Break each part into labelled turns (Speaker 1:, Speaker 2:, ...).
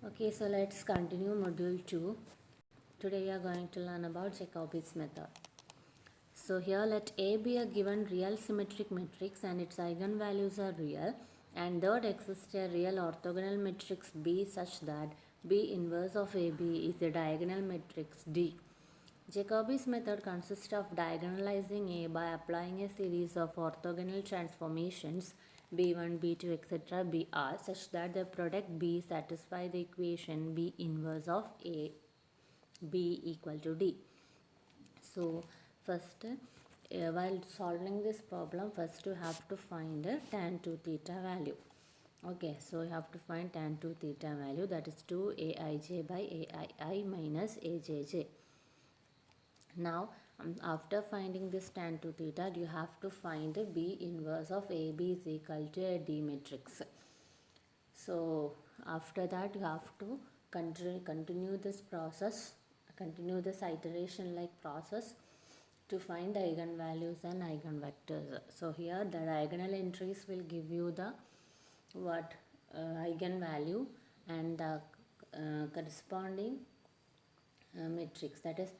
Speaker 1: Okay, so let's continue module 2. Today we are going to learn about Jacobi's method. So here let A be a given real symmetric matrix and its eigenvalues are real, and third exists a real orthogonal matrix B such that B inverse of AB is a diagonal matrix D. Jacobi's method consists of diagonalizing A by applying a series of orthogonal transformations B1, B2, etc. Br such that the product B satisfy the equation B inverse of A B equal to D. So first while solving this problem, first you have to find a tan 2 theta value. Okay, so you have to find tan 2 theta value, that is 2 aij by aii minus ajj. Now after finding this tan 2 theta, you have to find the B inverse of AB is equal to a D matrix. So after that you have to continue this process, continue this iteration like process to find the eigenvalues and eigenvectors. So here the diagonal entries will give you the eigenvalue and the corresponding matrix, that is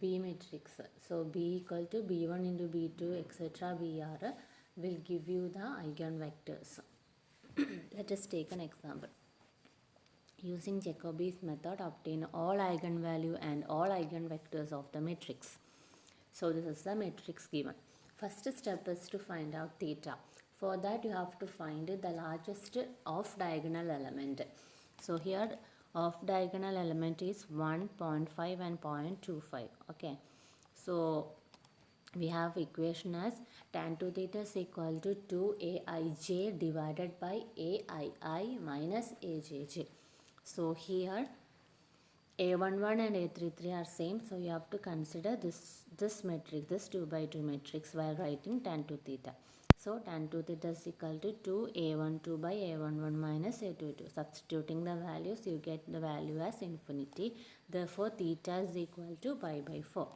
Speaker 1: B matrix. So B equal to B1 into B2 etc. Br will give you the eigenvectors. Let us take an example. Using Jacobi's method, obtain all eigenvalue and all eigenvectors of the matrix. So this is the matrix given. First step is to find out theta. For that you have to find the largest off diagonal element. So here off diagonal element is 1, 0.5 and 0.25. Okay. So we have equation as tan 2 theta is equal to 2aij divided by aii minus ajj. So here a11 and a33 are same, so you have to consider this matrix, this 2 by 2 matrix while writing tan 2 theta. So tan 2 theta is equal to 2a12 by a11 minus a22. Substituting the values, you get the value as infinity. Therefore theta is equal to pi by 4.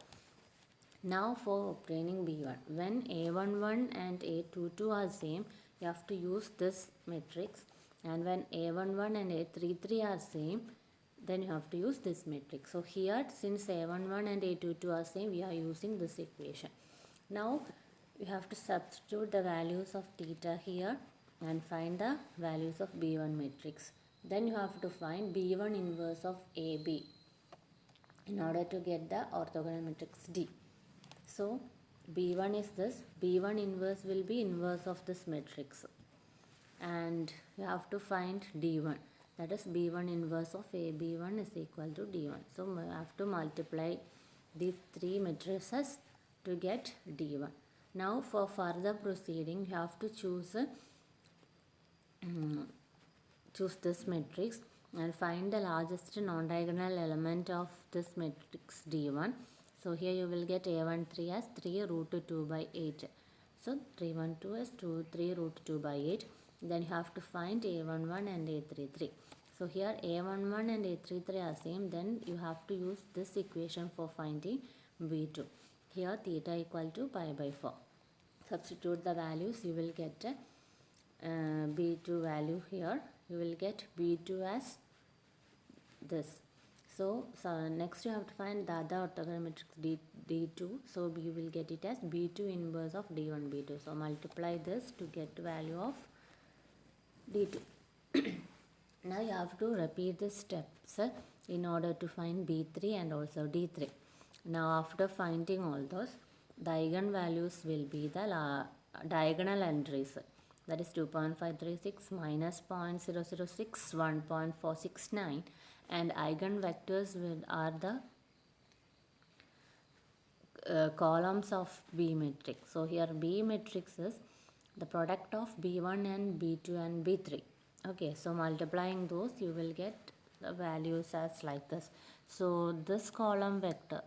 Speaker 1: Now for obtaining B1, when A11 and A22 are same, you have to use this matrix, and when A11 and A33 are same, then you have to use this matrix. So here since A11 and A22 are same, we are using this equation. Now you have to substitute the values of theta here and find the values of B1 matrix. Then you have to find B1 inverse of AB in order to get the orthogonal matrix D. So B1 is this, B1 inverse will be inverse of this matrix, and you have to find D1, that is B1 inverse of AB1 is equal to D1. So we have to multiply these three matrices to get D1. Now for further proceeding, you have to choose this matrix and find the largest non-diagonal element of this matrix D1. So here you will get A13 as 3 root 2 by 8. So 312 is 3 root 2 by 8. Then you have to find A11 and A33. So here A11 and A33 are same. Then you have to use this equation for finding B2. Here theta equal to pi by 4. Substitute the values, you will get B2 value here. You will get B2 as this. So next you have to find the other orthogonal matrix D2. So you will get it as B2 inverse of D1 B2. So multiply this to get value of D2. Now you have to repeat the steps in order to find B3 and also D3. Now after finding all those, the eigenvalues will be the diagonal entries. That is 2.536 minus 0.006, 1.469, and eigenvectors are the columns of B matrix. So here B matrix is the product of B1 and B2 and B3. Okay, so multiplying those, you will get the values as like this. So this column vector,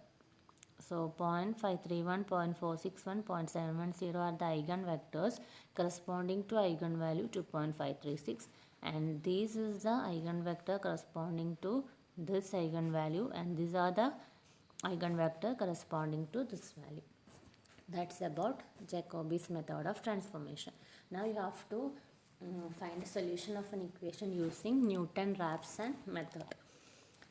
Speaker 1: so 0.531, 0.461, 0.710 are the eigenvectors corresponding to eigenvalue 2.536, and this is the eigenvector corresponding to this eigenvalue, and these are the eigenvector corresponding to this value. That's about Jacobi's method of transformation. Now you have to find a solution of an equation using Newton-Raphson method.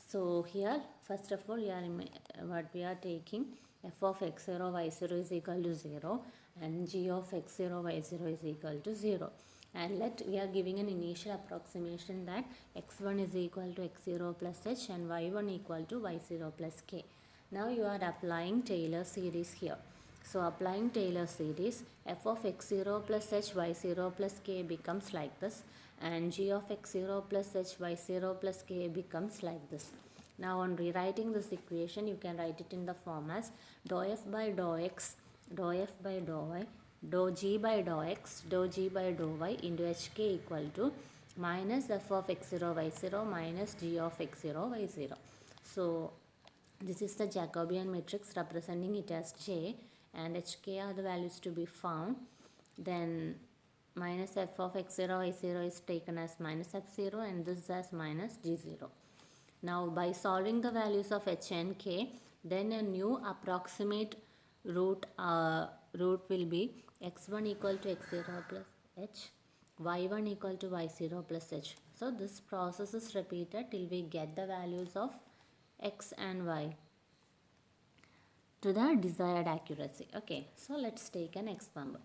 Speaker 1: So here, first of all, what we are taking f of x0 y0 is equal to 0 and g of x0 y0 is equal to 0. And we are giving an initial approximation that x1 is equal to x0 plus h and y1 equal to y0 plus k. Now you are applying Taylor series here. So applying Taylor series, f of x0 plus h y0 plus k becomes like this, and g of x0 plus h y0 plus k becomes like this. Now on rewriting this equation, you can write it in the form as dou f by dou x, dou f by dou y, dou g by dou x, dou g by dou y into hk equal to minus f of x0 y0 minus g of x0 y0. So this is the Jacobian matrix representing it as J, and hk are the values to be found. Then minus f of x0 y0 is taken as minus f0 and this as minus g0. Now by solving the values of h and k, then a new approximate root will be x1 equal to x0 plus h, y1 equal to y0 plus h. So this process is repeated till we get the values of x and y to the desired accuracy. Okay, so let's take an example.